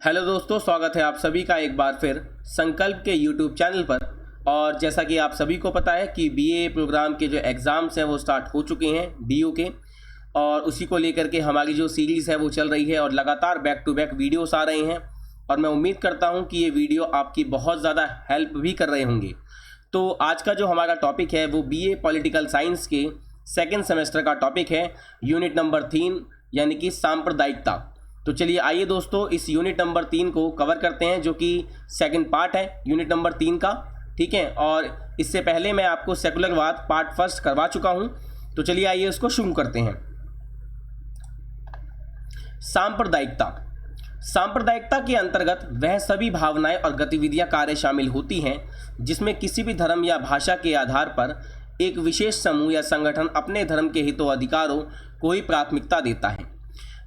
Hello दोस्तों, स्वागत है आप सभी का एक बार फिर संकल्प के यूट्यूब चैनल पर। और जैसा कि आप सभी को पता है कि बीए प्रोग्राम के जो एग्ज़ाम्स हैं वो स्टार्ट हो चुके हैं डीयू के, और उसी को लेकर के हमारी जो सीरीज़ है वो चल रही है और लगातार बैक टू बैक वीडियोस आ रहे हैं। और मैं उम्मीद करता हूं कि ये वीडियो आपकी बहुत ज़्यादा हेल्प भी कर रहे होंगे। तो आज का जो हमारा टॉपिक है वो बीए पॉलिटिकल साइंस के सेकेंड सेमेस्टर का टॉपिक है, यूनिट नंबर 3 यानी कि सांप्रदायिकता। तो चलिए आइए दोस्तों, इस यूनिट नंबर 3 को कवर करते हैं, जो कि सेकंड पार्ट है यूनिट नंबर 3 का। ठीक है, और इससे पहले मैं आपको सेकुलरवाद पार्ट फर्स्ट करवा चुका हूं। तो चलिए आइए इसको शुरू करते हैं। सांप्रदायिकता। सांप्रदायिकता के अंतर्गत वह सभी भावनाएं और गतिविधियां कार्य शामिल होती हैं जिसमें किसी भी धर्म या भाषा के आधार पर एक विशेष समूह या संगठन अपने धर्म के हितों अधिकारों को ही प्राथमिकता देता है।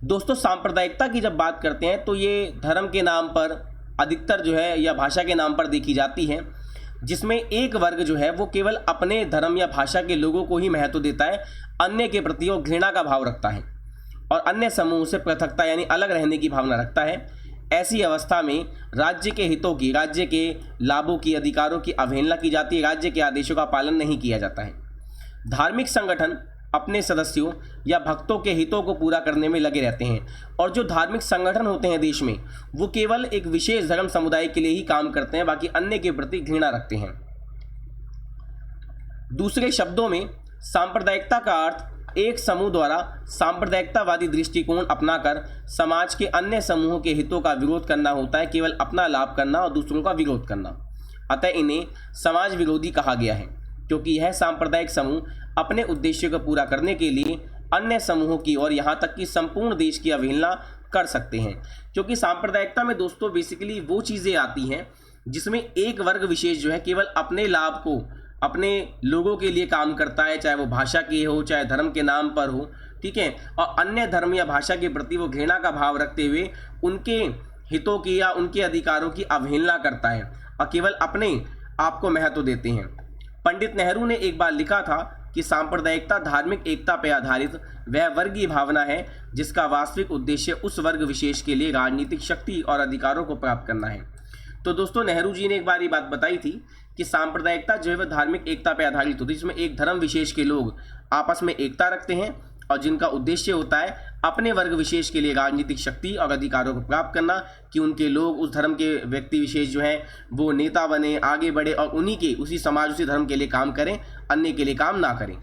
दोस्तों, सांप्रदायिकता की जब बात करते हैं तो ये धर्म के नाम पर अधिकतर जो है या भाषा के नाम पर देखी जाती है, जिसमें एक वर्ग जो है वो केवल अपने धर्म या भाषा के लोगों को ही महत्व देता है, अन्य के प्रति वो घृणा का भाव रखता है और अन्य समूह से पृथकता यानी अलग रहने की भावना रखता है। ऐसी अवस्था में राज्य के हितों की, राज्य के लाभों की, अधिकारों की अवहेलना की जाती है, राज्य के आदेशों का पालन नहीं किया जाता है। धार्मिक संगठन अपने सदस्यों या भक्तों के हितों को पूरा करने में लगे रहते हैं, और जो धार्मिक संगठन होते हैं देश में वो केवल एक विशेष धर्म समुदाय के लिए ही काम करते हैं, बाकी अन्य के प्रति घृणा रखते हैं। दूसरे शब्दों में सांप्रदायिकता का अर्थ एक समूह द्वारा सांप्रदायिकतावादी दृष्टिकोण अपनाकर समाज के अन्य समूहों के हितों का विरोध करना होता है, केवल अपना लाभ करना और दूसरों का विरोध करना। अतः इन्हें समाज विरोधी कहा गया है, क्योंकि यह सांप्रदायिक समूह अपने उद्देश्य को पूरा करने के लिए अन्य समूहों की और यहाँ तक कि संपूर्ण देश की अवहेलना कर सकते हैं। क्योंकि सांप्रदायिकता में दोस्तों बेसिकली वो चीज़ें आती हैं जिसमें एक वर्ग विशेष जो है केवल अपने लाभ को, अपने लोगों के लिए काम करता है, चाहे वो भाषा के हो चाहे धर्म के नाम पर हो। ठीक है, और अन्य धर्म या भाषा के प्रति वो घृणा का भाव रखते हुए उनके हितों की या उनके अधिकारों की अवहेलना करता है और केवल अपने आप को महत्व देते हैं। पंडित नेहरू ने एक बार लिखा था कि सांप्रदायिकता धार्मिक एकता पर आधारित वह वर्गीय भावना है जिसका वास्तविक उद्देश्य उस वर्ग विशेष के लिए राजनीतिक शक्ति और अधिकारों को प्राप्त करना है। तो दोस्तों, नेहरू जी ने एक बार ये बात बताई थी कि सांप्रदायिकता जो है वह धार्मिक एकता पर आधारित होती है, जिसमें एक धर्म विशेष के लोग आपस में एकता रखते हैं और जिनका उद्देश्य होता है अपने वर्ग विशेष के लिए राजनीतिक शक्ति और अधिकारों को प्राप्त करना, कि उनके लोग, उस धर्म के व्यक्ति विशेष जो हैं वो नेता बने, आगे बढ़े और उन्हीं के, उसी समाज, उसी धर्म के लिए काम करें, अन्य के लिए काम ना करें।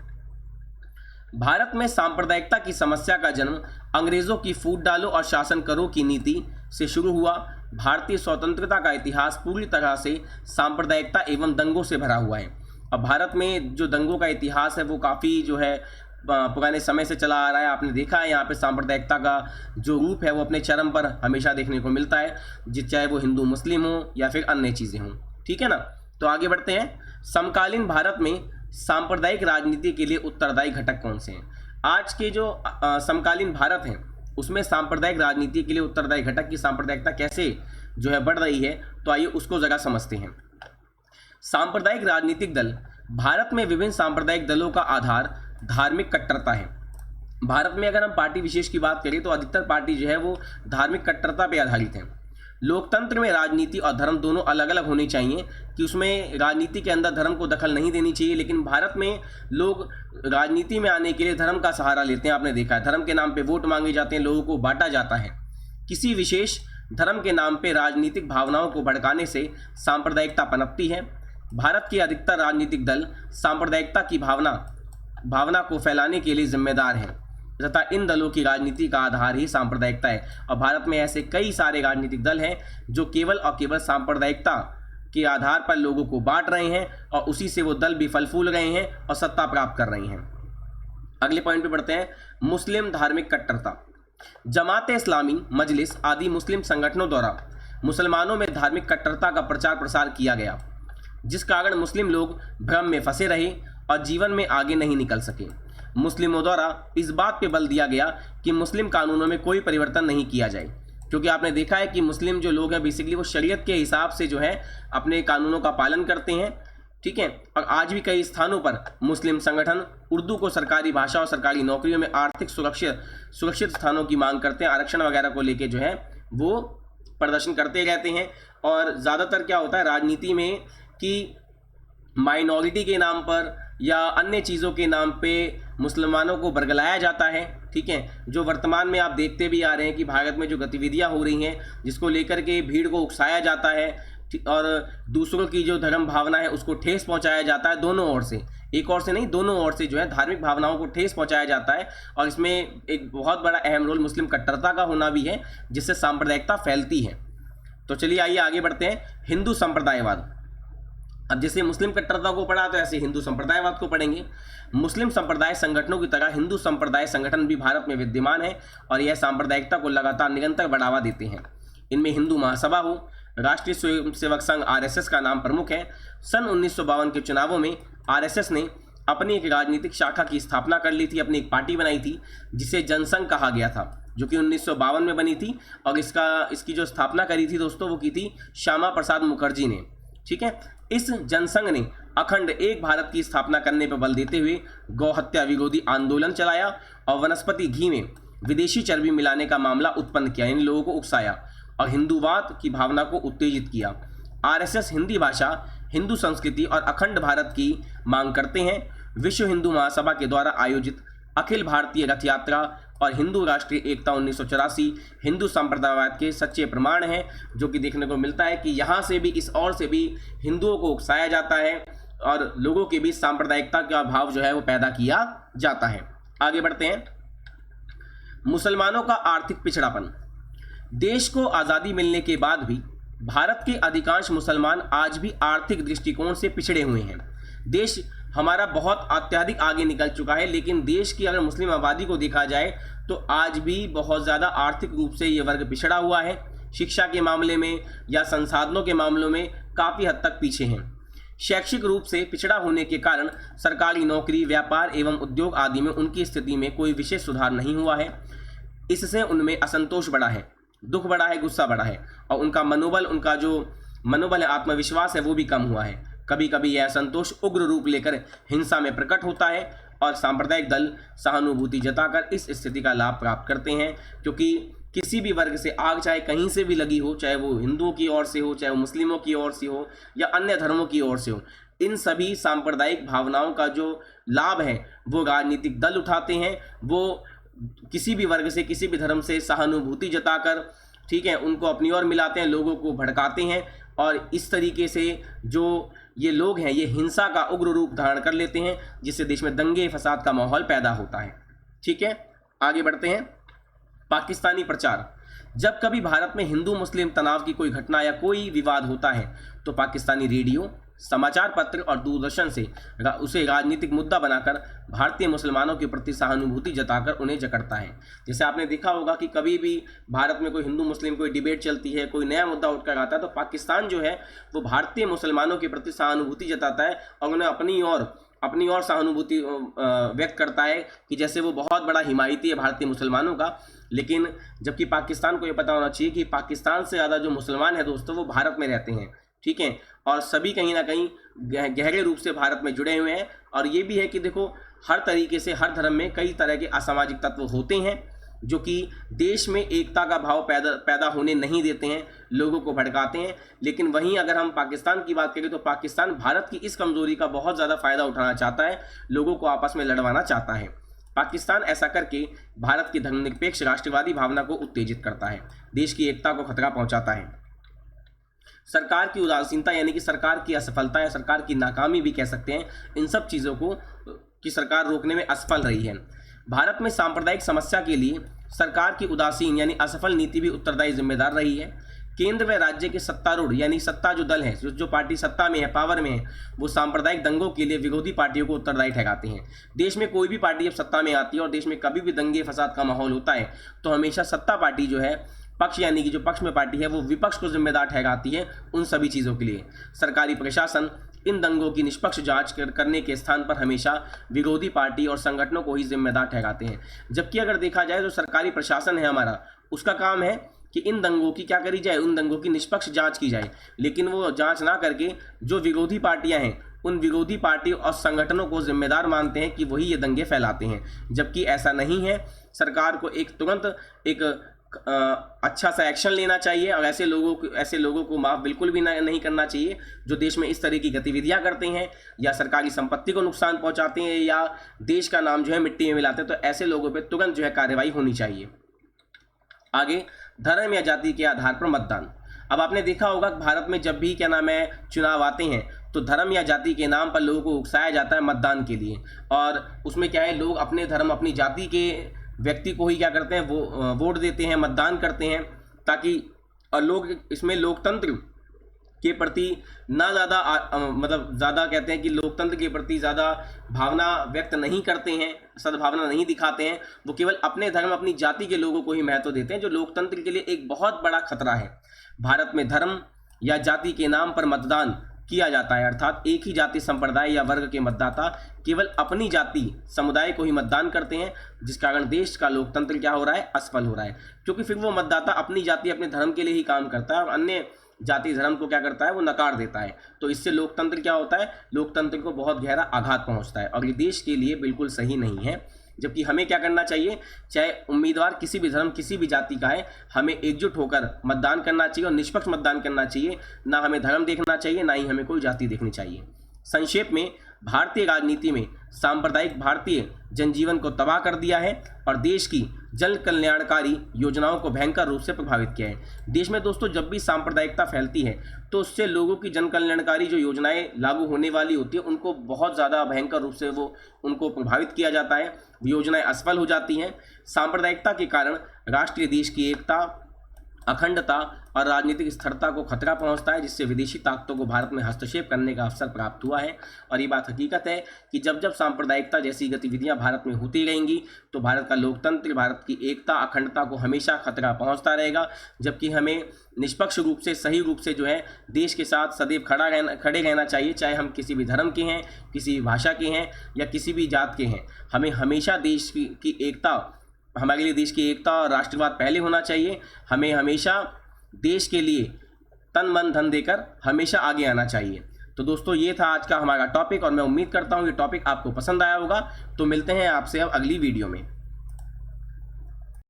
भारत में सांप्रदायिकता की समस्या का जन्म अंग्रेजों की फूट डालो और शासन करो की नीति से शुरू हुआ। भारतीय स्वतंत्रता का इतिहास पूरी तरह से सांप्रदायिकता एवं दंगों से भरा हुआ है। अब भारत में जो दंगों का इतिहास है वो काफ़ी जो है पुराने समय से चला आ रहा है। आपने देखा है यहाँ पे सांप्रदायिकता का जो रूप है वो अपने चरम पर हमेशा देखने को मिलता है, चाहे वो हिंदू मुस्लिम हो या फिर अन्य चीज़ें हों। ठीक है ना, तो आगे बढ़ते हैं। समकालीन भारत में सांप्रदायिक राजनीति के लिए उत्तरदायी घटक कौन से हैं? आज के जो समकालीन भारत हैं उसमें सांप्रदायिक राजनीति के लिए उत्तरदायी घटक की सांप्रदायिकता कैसे जो है बढ़ रही है, तो आइए उसको जरा समझते हैं। सांप्रदायिक राजनीतिक दल। भारत में विभिन्न सांप्रदायिक दलों का आधार धार्मिक कट्टरता है। भारत में अगर हम पार्टी विशेष की बात करें तो अधिकतर पार्टी जो है वो धार्मिक कट्टरता पर आधारित है। लोकतंत्र में राजनीति और धर्म दोनों अलग अलग होने चाहिए, कि उसमें राजनीति के अंदर धर्म को दखल नहीं देनी चाहिए, लेकिन भारत में लोग राजनीति में आने के लिए धर्म का सहारा लेते हैं। आपने देखा है, धर्म के नाम पे वोट मांगे जाते हैं, लोगों को बांटा जाता है। किसी विशेष धर्म के नाम पे राजनीतिक भावनाओं को भड़काने से सांप्रदायिकता पनपती है। भारत के अधिकतर राजनीतिक दल सांप्रदायिकता की भावना को फैलाने के लिए जिम्मेदार हैं तथा इन दलों की राजनीति का आधार ही सांप्रदायिकता है। और भारत में ऐसे कई सारे राजनीतिक दल हैं जो केवल और केवल सांप्रदायिकता के आधार पर लोगों को बांट रहे हैं और उसी से वो दल भी फल फूल रहे हैं और सत्ता प्राप्त कर रहे हैं। अगले पॉइंट पे बढ़ते हैं। मुस्लिम धार्मिक कट्टरता। जमात इस्लामी, मजलिस आदि मुस्लिम संगठनों द्वारा मुसलमानों में धार्मिक कट्टरता का प्रचार प्रसार किया गया, जिस कारण मुस्लिम लोग भ्रम में फंसे रहे और जीवन में आगे नहीं निकल सके। मुस्लिमों द्वारा इस बात पे बल दिया गया कि मुस्लिम कानूनों में कोई परिवर्तन नहीं किया जाए, क्योंकि आपने देखा है कि मुस्लिम जो लोग हैं बेसिकली वो शरीयत के हिसाब से जो है अपने कानूनों का पालन करते हैं। ठीक है, और आज भी कई स्थानों पर मुस्लिम संगठन उर्दू को सरकारी भाषा और सरकारी नौकरियों में आर्थिक सुरक्षित स्थानों की मांग करते हैं। आरक्षण वगैरह को लेके जो है वो प्रदर्शन करते रहते हैं। और ज़्यादातर क्या होता है राजनीति में कि माइनॉरिटी के नाम पर या अन्य चीज़ों के नाम पे मुसलमानों को बरगलाया जाता है, ठीक है। जो वर्तमान में आप देखते भी आ रहे हैं कि भारत में जो गतिविधियां हो रही हैं जिसको लेकर के भीड़ को उकसाया जाता है और दूसरों की जो धर्म भावना है उसको ठेस पहुंचाया जाता है, दोनों ओर से, एक ओर से नहीं दोनों ओर से जो है धार्मिक भावनाओं को ठेस पहुंचाया जाता है। और इसमें एक बहुत बड़ा अहम रोल मुस्लिम कट्टरता का होना भी है जिससे सांप्रदायिकता फैलती है। तो चलिए आइए आगे बढ़ते हैं। हिंदू संप्रदायवाद। अब जैसे मुस्लिम कट्टरता को पढ़ा तो ऐसे हिंदू संप्रदायवाद को पढ़ेंगे। मुस्लिम संप्रदाय संगठनों की तरह हिंदू संप्रदाय संगठन भी भारत में विद्यमान है और यह सांप्रदायिकता को लगातार निरंतर बढ़ावा देते हैं। इनमें हिंदू महासभा हो, राष्ट्रीय स्वयंसेवक संघ आरएसएस का नाम प्रमुख है। सन 1952 के चुनावों में आरएसएस ने अपनी एक राजनीतिक शाखा की स्थापना कर ली थी, अपनी एक पार्टी बनाई थी जिसे जनसंघ कहा गया था, जो कि 1952 में बनी थी। और इसकी जो स्थापना करी थी दोस्तों वो की थी श्यामा प्रसाद मुखर्जी ने, ठीक है। इस जनसंघ ने अखंड एक भारत की स्थापना करने पर बल देते हुए गौहत्या विरोधी आंदोलन चलाया और वनस्पति घी में विदेशी चर्बी मिलाने का मामला उत्पन्न किया, इन लोगों को उकसाया और हिंदूवाद की भावना को उत्तेजित किया। आरएसएस हिंदी भाषा, हिंदू संस्कृति और अखंड भारत की मांग करते हैं। विश्व हिंदू महासभा के द्वारा आयोजित अखिल भारतीय रथ यात्रा और हिंदू राष्ट्रीय एकता 1984 हिंदू संप्रदायवाद के सच्चे प्रमाण हैं, जो कि देखने को मिलता है कि यहाँ से भी इस ओर से भी हिंदुओं को उकसाया जाता है और लोगों के बीच सांप्रदायिकता का भाव जो है वो पैदा किया जाता है। आगे बढ़ते हैं। मुसलमानों का आर्थिक पिछड़ापन। देश को आज़ादी मिलने के बाद भी भारत के अधिकांश मुसलमान आज भी आर्थिक दृष्टिकोण से पिछड़े हुए हैं। देश हमारा बहुत अत्यधिक आगे निकल चुका है, लेकिन देश की अगर मुस्लिम आबादी को देखा जाए तो आज भी बहुत ज़्यादा आर्थिक रूप से ये वर्ग पिछड़ा हुआ है। शिक्षा के मामले में या संसाधनों के मामलों में काफ़ी हद तक पीछे हैं। शैक्षिक रूप से पिछड़ा होने के कारण सरकारी नौकरी, व्यापार एवं उद्योग आदि में उनकी स्थिति में कोई विशेष सुधार नहीं हुआ है। इससे उनमें असंतोष बढ़ा है, दुख बढ़ा है, गुस्सा बढ़ा है और उनका मनोबल है, आत्मविश्वास है, वो भी कम हुआ है। कभी कभी यह असंतोष उग्र रूप लेकर हिंसा में प्रकट होता है और सांप्रदायिक दल सहानुभूति जताकर इस स्थिति का लाभ प्राप्त करते हैं, क्योंकि किसी भी वर्ग से आग चाहे कहीं से भी लगी हो, चाहे वो हिंदुओं की ओर से हो, चाहे वो मुस्लिमों की ओर से हो या अन्य धर्मों की ओर से हो, इन सभी सांप्रदायिक भावनाओं का जो लाभ है वो राजनीतिक दल उठाते हैं। वो किसी भी वर्ग से, किसी भी धर्म से सहानुभूति जताकर, ठीक है, उनको अपनी ओर मिलाते हैं, लोगों को भड़काते हैं और इस तरीके से जो ये लोग हैं ये हिंसा का उग्र रूप धारण कर लेते हैं, जिससे देश में दंगे फसाद का माहौल पैदा होता है। ठीक है, आगे बढ़ते हैं। पाकिस्तानी प्रचार। जब कभी भारत में हिंदू मुस्लिम तनाव की कोई घटना या कोई विवाद होता है तो पाकिस्तानी रेडियो, समाचार पत्र और दूरदर्शन से उसे राजनीतिक मुद्दा बनाकर भारतीय मुसलमानों के प्रति सहानुभूति जताकर उन्हें जकड़ता है। जैसे आपने देखा होगा कि कभी भी भारत में कोई हिंदू मुस्लिम कोई डिबेट चलती है, कोई नया मुद्दा उठकर आता है तो पाकिस्तान जो है वो भारतीय मुसलमानों के प्रति सहानुभूति जताता है और उन्हें अपनी ओर सहानुभूति व्यक्त करता है कि जैसे वो बहुत बड़ा हिमायती है भारतीय मुसलमानों का। लेकिन जबकि पाकिस्तान को ये पता होना चाहिए कि पाकिस्तान से ज़्यादा जो मुसलमान है दोस्तों वो भारत में रहते हैं, ठीक है, और सभी कहीं ना कहीं गहरे रूप से भारत में जुड़े हुए हैं। और ये भी है कि देखो हर तरीके से हर धर्म में कई तरह के असामाजिक तत्व होते हैं जो कि देश में एकता का भाव पैदा होने नहीं देते हैं, लोगों को भड़काते हैं। लेकिन वहीं अगर हम पाकिस्तान की बात करें तो पाकिस्तान भारत की इस कमजोरी का बहुत ज़्यादा फायदा उठाना चाहता है, लोगों को आपस में लड़वाना चाहता है। पाकिस्तान ऐसा करके भारत की धर्मनिरपेक्ष राष्ट्रवादी भावना को उत्तेजित करता है, देश की एकता को खतरा पहुंचाता है। सरकार की उदासीनता यानी कि सरकार की असफलता या सरकार की नाकामी भी कह सकते हैं, इन सब चीज़ों को कि सरकार रोकने में असफल रही है। भारत में सांप्रदायिक समस्या के लिए सरकार की उदासीन यानी असफल नीति भी उत्तरदायी जिम्मेदार रही है। केंद्र व राज्य के सत्तारूढ़ यानी सत्ता जो दल है, जो पार्टी सत्ता में है, पावर में है, वो सांप्रदायिक दंगों के लिए विरोधी पार्टियों को उत्तरदायी ठहराते हैं। देश में कोई भी पार्टी जब सत्ता में आती है और देश में कभी भी दंगे फसाद का माहौल होता है तो हमेशा सत्ता पार्टी जो है, पक्ष यानी कि जो पक्ष में पार्टी है, वो विपक्ष को जिम्मेदार ठहराती है उन सभी चीज़ों के लिए। सरकारी प्रशासन इन दंगों की निष्पक्ष जांच करने के स्थान पर हमेशा विरोधी पार्टी और संगठनों को ही जिम्मेदार ठहराते हैं। जबकि अगर देखा जाए तो सरकारी प्रशासन है हमारा, उसका काम है कि इन दंगों की क्या करी जाए, उन दंगों की निष्पक्ष जांच की जाए। लेकिन वो जांच ना करके जो विरोधी पार्टियां हैं उन विरोधी पार्टी और संगठनों को जिम्मेदार मानते हैं कि वही ये दंगे फैलाते हैं, जबकि ऐसा नहीं है। सरकार को तुरंत एक अच्छा सा एक्शन लेना चाहिए और ऐसे लोगों को माफ़ बिल्कुल भी नहीं करना चाहिए जो देश में इस तरह की गतिविधियां करते हैं या सरकारी संपत्ति को नुकसान पहुंचाते हैं या देश का नाम जो है मिट्टी में मिलाते हैं। तो ऐसे लोगों पे तुरंत जो है कार्रवाई होनी चाहिए। आगे, धर्म या जाति के आधार पर मतदान। अब आपने देखा होगा कि भारत में जब भी क्या नाम है चुनाव आते हैं तो धर्म या जाति के नाम पर लोगों को उकसाया जाता है मतदान के लिए, और उसमें क्या है, लोग अपने धर्म अपनी जाति के व्यक्ति को ही क्या करते हैं, वो वोट देते हैं, मतदान करते हैं, ताकि और लोग इसमें लोकतंत्र के प्रति ना ज़्यादा कहते हैं कि लोकतंत्र के प्रति ज़्यादा भावना व्यक्त नहीं करते हैं, सद्भावना नहीं दिखाते हैं। वो केवल अपने धर्म अपनी जाति के लोगों को ही महत्व देते हैं, जो लोकतंत्र के लिए एक बहुत बड़ा खतरा है। भारत में धर्म या जाति के नाम पर मतदान किया जाता है, अर्थात एक ही जाति संप्रदाय या वर्ग के मतदाता केवल अपनी जाति समुदाय को ही मतदान करते हैं, जिस कारण देश का लोकतंत्र क्या हो रहा है, असफल हो रहा है। क्योंकि फिर वो मतदाता अपनी जाति अपने धर्म के लिए ही काम करता है और अन्य जाति धर्म को क्या करता है, वो नकार देता है। तो इससे लोकतंत्र क्या होता है, लोकतंत्र को बहुत गहरा आघात पहुंचता है और ये देश के लिए बिल्कुल सही नहीं है। जबकि हमें क्या करना चाहिए, चाहे उम्मीदवार किसी भी धर्म किसी भी जाति का है, हमें एकजुट होकर मतदान करना चाहिए और निष्पक्ष मतदान करना चाहिए। ना हमें धर्म देखना चाहिए, ना ही हमें कोई जाति देखनी चाहिए। संक्षेप में, भारतीय राजनीति में सांप्रदायिक भारतीय जनजीवन को तबाह कर दिया है और देश की जन कल्याणकारी योजनाओं को भयंकर रूप से प्रभावित किया है। देश में दोस्तों जब भी सांप्रदायिकता फैलती है तो उससे लोगों की जन कल्याणकारी जो योजनाएं लागू होने वाली होती है उनको बहुत ज़्यादा भयंकर रूप से उनको प्रभावित किया जाता है, योजनाएं असफल हो जाती हैं। सांप्रदायिकता के कारण राष्ट्रीय देश की एकता, अखंडता और राजनीतिक स्थिरता को खतरा पहुंचता है, जिससे विदेशी ताकतों को भारत में हस्तक्षेप करने का अवसर प्राप्त हुआ है। और ये बात हकीकत है कि जब जब सांप्रदायिकता जैसी गतिविधियां भारत में होती रहेंगी तो भारत का लोकतंत्र, भारत की एकता, अखंडता को हमेशा खतरा पहुंचता रहेगा। जबकि हमें निष्पक्ष रूप से, सही रूप से जो है देश के साथ सदैव खड़े रहना चाहिए, चाहे हम किसी भी धर्म के हैं, किसी भी भाषा के हैं या किसी भी जात के हैं। हमें हमेशा देश की एकता, हमारे लिए देश की एकता और राष्ट्रवाद पहले होना चाहिए। हमें हमेशा देश के लिए तन मन धन देकर हमेशा आगे आना चाहिए। तो दोस्तों ये था आज का हमारा टॉपिक और मैं उम्मीद करता हूँ ये टॉपिक आपको पसंद आया होगा। तो मिलते हैं आपसे अब अगली वीडियो में।